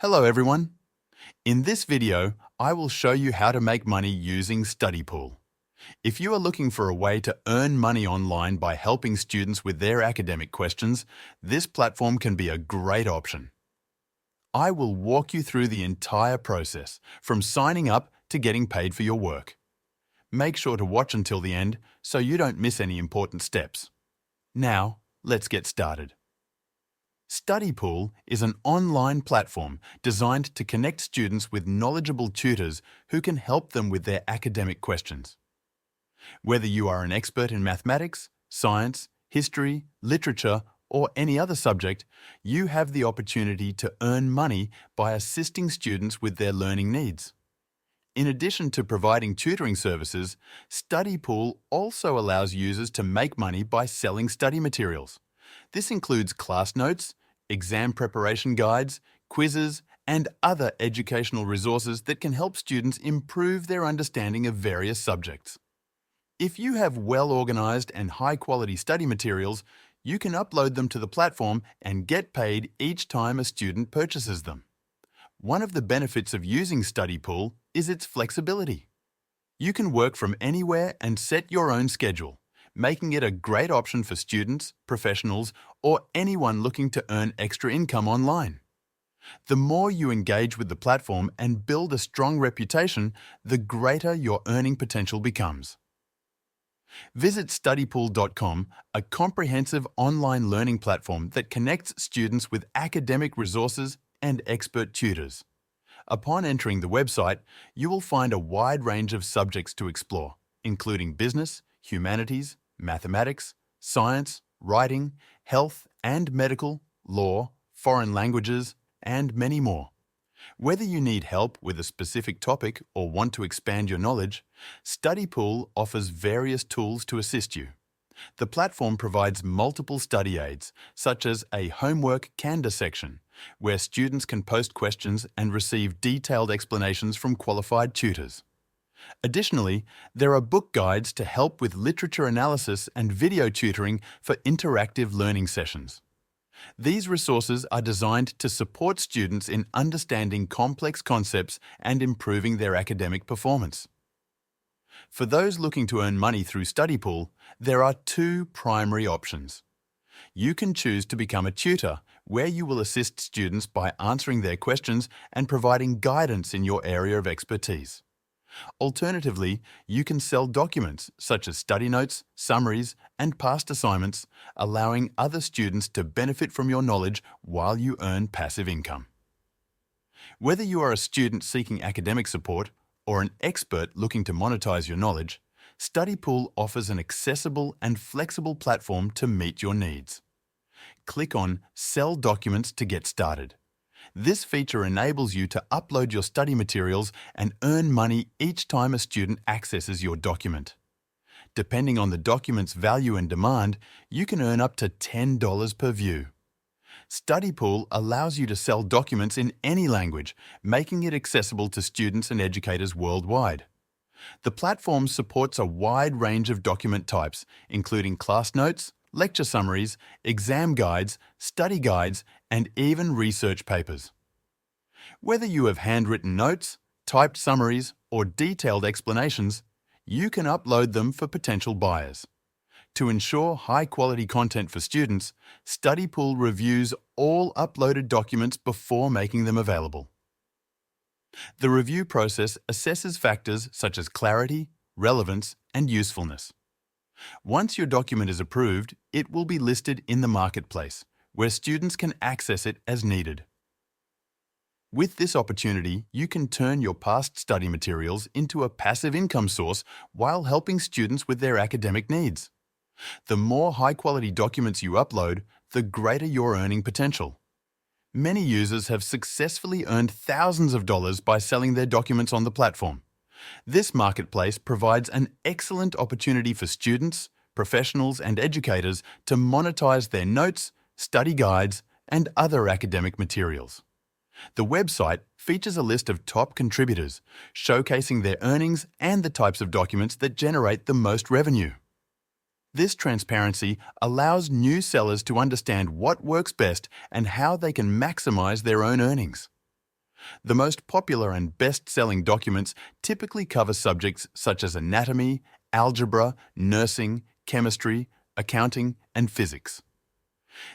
Hello everyone. In this video, I will show you how to make money using Studypool. If you are looking for a way to earn money online by helping students with their academic questions, this platform can be a great option. I will walk you through the entire process, from signing up to getting paid for your work. Make sure to watch until the end so you don't miss any important steps. Now, let's get started. Studypool is an online platform designed to connect students with knowledgeable tutors who can help them with their academic questions. Whether you are an expert in mathematics, science, history, literature, or any other subject, you have the opportunity to earn money by assisting students with their learning needs. In addition to providing tutoring services, Studypool also allows users to make money by selling study materials. This includes class notes, exam preparation guides, quizzes, and other educational resources that can help students improve their understanding of various subjects. If you have well-organized and high-quality study materials, you can upload them to the platform and get paid each time a student purchases them. One of the benefits of using Studypool is its flexibility. You can work from anywhere and set your own schedule, making it a great option for students, professionals, or anyone looking to earn extra income online. The more you engage with the platform and build a strong reputation, the greater your earning potential becomes. Visit studypool.com, a comprehensive online learning platform that connects students with academic resources and expert tutors. Upon entering the website, you will find a wide range of subjects to explore, including business, humanities, mathematics, science, writing, health and medical, law, foreign languages, and many more. Whether you need help with a specific topic or want to expand your knowledge, Studypool offers various tools to assist you. The platform provides multiple study aids, such as a homework calendar section, where students can post questions and receive detailed explanations from qualified tutors. Additionally, there are book guides to help with literature analysis and video tutoring for interactive learning sessions. These resources are designed to support students in understanding complex concepts and improving their academic performance. For those looking to earn money through Studypool, there are two primary options. You can choose to become a tutor, where you will assist students by answering their questions and providing guidance in your area of expertise. Alternatively, you can sell documents such as study notes, summaries, and past assignments, allowing other students to benefit from your knowledge while you earn passive income. Whether you are a student seeking academic support or an expert looking to monetize your knowledge, Studypool offers an accessible and flexible platform to meet your needs. Click on Sell Documents to get started. This feature enables you to upload your study materials and earn money each time a student accesses your document. Depending on the document's value and demand, you can earn up to $10 per view. Studypool allows you to sell documents in any language, making it accessible to students and educators worldwide. The platform supports a wide range of document types, including class notes, lecture summaries, exam guides, study guides, and even research papers. Whether you have handwritten notes, typed summaries, or detailed explanations, you can upload them for potential buyers. To ensure high-quality content for students, Studypool reviews all uploaded documents before making them available. The review process assesses factors such as clarity, relevance, and usefulness. Once your document is approved, it will be listed in the marketplace, where students can access it as needed. With this opportunity, you can turn your past study materials into a passive income source while helping students with their academic needs. The more high-quality documents you upload, the greater your earning potential. Many users have successfully earned thousands of dollars by selling their documents on the platform. This marketplace provides an excellent opportunity for students, professionals, and educators to monetize their notes, study guides, and other academic materials. The website features a list of top contributors, showcasing their earnings and the types of documents that generate the most revenue. This transparency allows new sellers to understand what works best and how they can maximize their own earnings. The most popular and best-selling documents typically cover subjects such as anatomy, algebra, nursing, chemistry, accounting, and physics.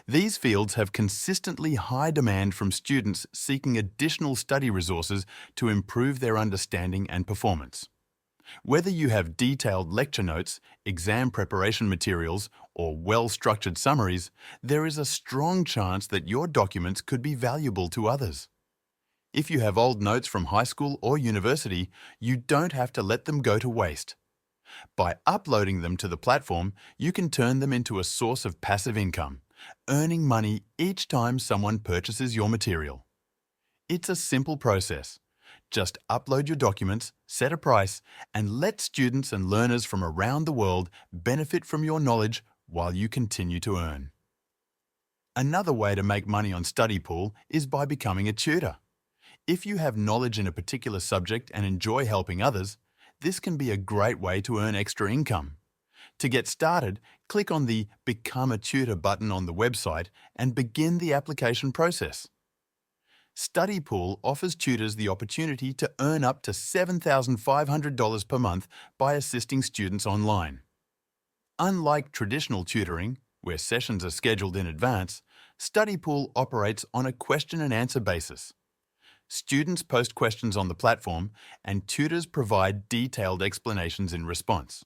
These fields have consistently high demand from students seeking additional study resources to improve their understanding and performance. Whether you have detailed lecture notes, exam preparation materials, or well-structured summaries, there is a strong chance that your documents could be valuable to others. If you have old notes from high school or university, you don't have to let them go to waste. By uploading them to the platform, you can turn them into a source of passive income, earning money each time someone purchases your material. It's a simple process. Just upload your documents, set a price, and let students and learners from around the world benefit from your knowledge while you continue to earn. Another way to make money on Studypool is by becoming a tutor. If you have knowledge in a particular subject and enjoy helping others, this can be a great way to earn extra income. To get started, click on the Become a Tutor button on the website and begin the application process. Studypool offers tutors the opportunity to earn up to $7,500 per month by assisting students online. Unlike traditional tutoring, where sessions are scheduled in advance, Studypool operates on a question and answer basis. Students post questions on the platform, and tutors provide detailed explanations in response.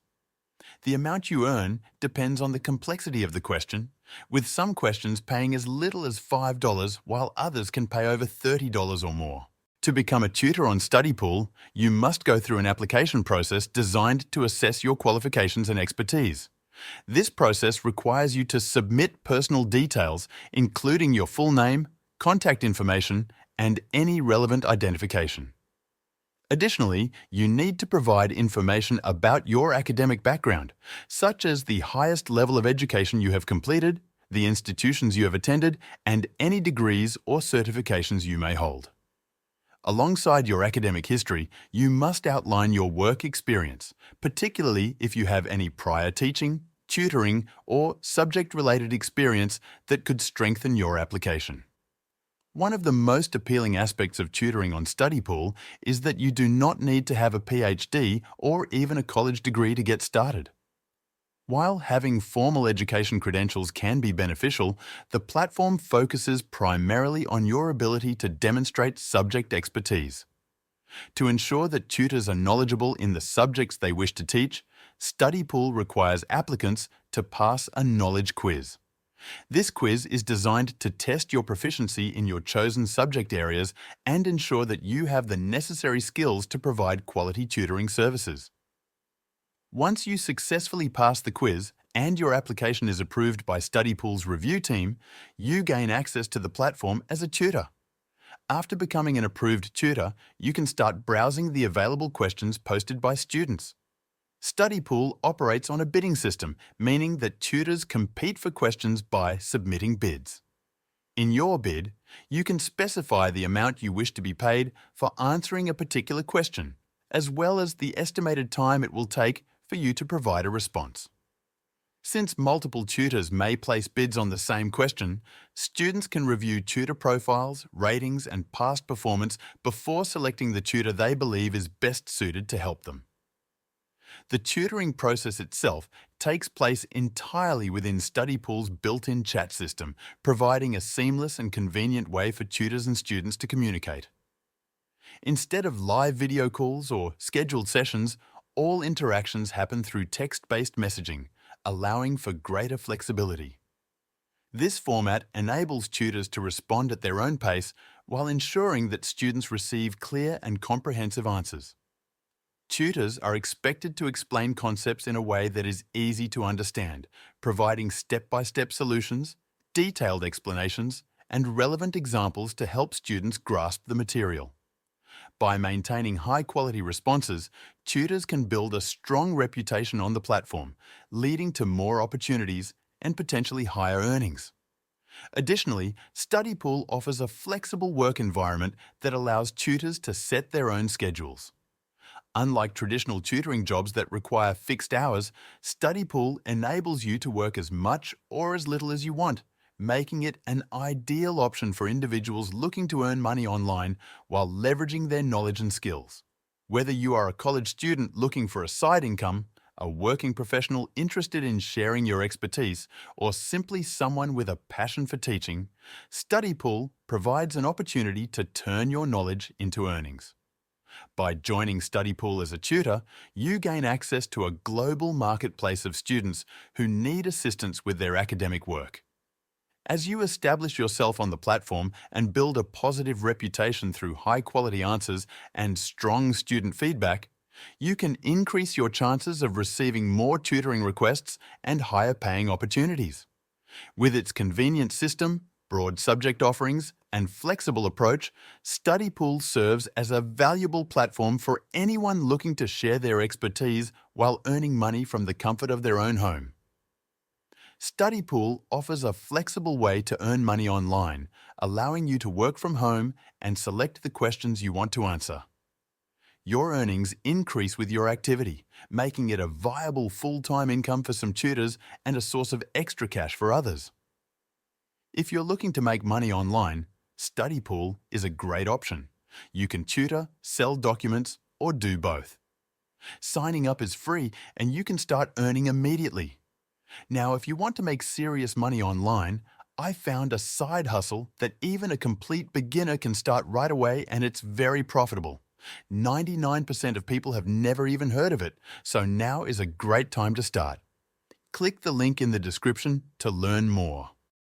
The amount you earn depends on the complexity of the question, with some questions paying as little as $5 while others can pay over $30 or more. To become a tutor on Studypool, you must go through an application process designed to assess your qualifications and expertise. This process requires you to submit personal details, including your full name, contact information, and any relevant identification. Additionally, you need to provide information about your academic background, such as the highest level of education you have completed, the institutions you have attended, and any degrees or certifications you may hold. Alongside your academic history, you must outline your work experience, particularly if you have any prior teaching, tutoring, or subject-related experience that could strengthen your application. One of the most appealing aspects of tutoring on Studypool is that you do not need to have a PhD or even a college degree to get started. While having formal education credentials can be beneficial, the platform focuses primarily on your ability to demonstrate subject expertise. To ensure that tutors are knowledgeable in the subjects they wish to teach, Studypool requires applicants to pass a knowledge quiz. This quiz is designed to test your proficiency in your chosen subject areas and ensure that you have the necessary skills to provide quality tutoring services. Once you successfully pass the quiz and your application is approved by Studypool's review team, you gain access to the platform as a tutor. After becoming an approved tutor, you can start browsing the available questions posted by students. Studypool operates on a bidding system, meaning that tutors compete for questions by submitting bids. In your bid, you can specify the amount you wish to be paid for answering a particular question, as well as the estimated time it will take for you to provide a response. Since multiple tutors may place bids on the same question, students can review tutor profiles, ratings, and past performance before selecting the tutor they believe is best suited to help them. The tutoring process itself takes place entirely within Studypool's built-in chat system, providing a seamless and convenient way for tutors and students to communicate. Instead of live video calls or scheduled sessions, all interactions happen through text-based messaging, allowing for greater flexibility. This format enables tutors to respond at their own pace while ensuring that students receive clear and comprehensive answers. Tutors are expected to explain concepts in a way that is easy to understand, providing step-by-step solutions, detailed explanations, and relevant examples to help students grasp the material. By maintaining high-quality responses, tutors can build a strong reputation on the platform, leading to more opportunities and potentially higher earnings. Additionally, Studypool offers a flexible work environment that allows tutors to set their own schedules. Unlike traditional tutoring jobs that require fixed hours, Studypool enables you to work as much or as little as you want, making it an ideal option for individuals looking to earn money online while leveraging their knowledge and skills. Whether you are a college student looking for a side income, a working professional interested in sharing your expertise, or simply someone with a passion for teaching, Studypool provides an opportunity to turn your knowledge into earnings. By joining Studypool as a tutor, you gain access to a global marketplace of students who need assistance with their academic work. As you establish yourself on the platform and build a positive reputation through high-quality answers and strong student feedback, you can increase your chances of receiving more tutoring requests and higher-paying opportunities. With its convenient system, broad subject offerings, and flexible approach, Studypool serves as a valuable platform for anyone looking to share their expertise while earning money from the comfort of their own home. Studypool offers a flexible way to earn money online, allowing you to work from home and select the questions you want to answer. Your earnings increase with your activity, making it a viable full-time income for some tutors and a source of extra cash for others. If you're looking to make money online, Studypool is a great option. You can tutor, sell documents, or do both. Signing up is free and you can start earning immediately. Now, if you want to make serious money online, I found a side hustle that even a complete beginner can start right away, and it's very profitable. 99% of people have never even heard of it, so now is a great time to start. Click the link in the description to learn more.